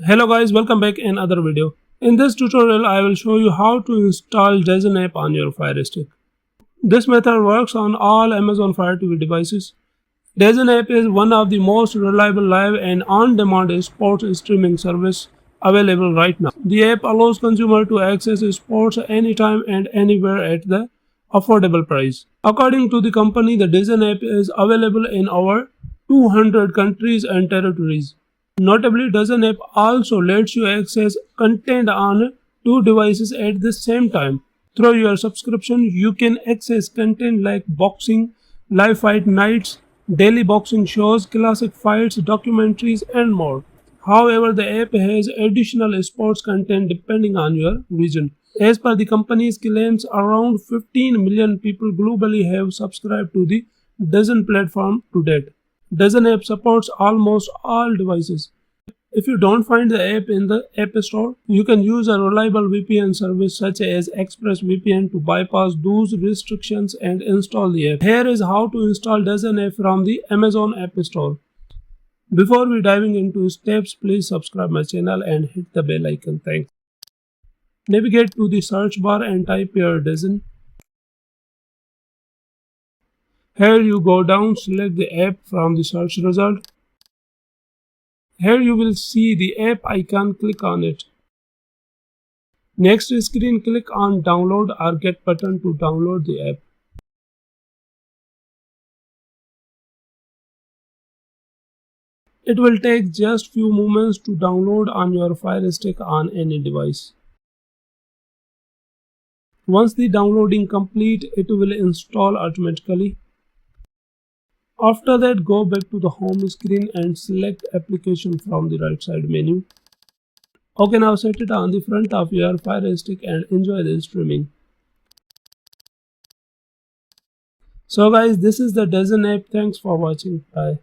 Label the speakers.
Speaker 1: Hello guys, welcome back in another video. In this tutorial, I will show you how to install DAZN app on your Firestick. This method works on all Amazon Fire TV devices. DAZN app is one of the most reliable live and on-demand sports streaming service available right now. The app allows consumers to access sports anytime and anywhere at the affordable price. According to the company, the DAZN app is available in over 200 countries and territories. Notably, DAZN app also lets you access content on two devices at the same time. Through your subscription, you can access content like boxing, live fight nights, daily boxing shows, classic fights, documentaries, and more. However, the app has additional sports content depending on your region. As per the company's claims, around 15 million people globally have subscribed to the DAZN platform to date. DAZN app supports almost all devices. If you don't find the app in the App Store, you can use a reliable VPN service such as ExpressVPN to bypass those restrictions and install the app. Here is how to install DAZN app from the Amazon App Store. Before we diving into steps, please subscribe my channel and hit the bell icon. Thanks. Navigate to the search bar and type your DAZN. Here you go down, select the app from the search result. Here you will see the app icon, click on it. Next screen, click on download or get button to download the app. It will take just few moments to download on your Firestick on any device. Once the downloading complete, it will install automatically. After that, go back to the home screen and select application from the right side menu. Okay, now set it on the front of your Firestick and enjoy the streaming. So guys, this is the DAZN app. Thanks for watching. Bye.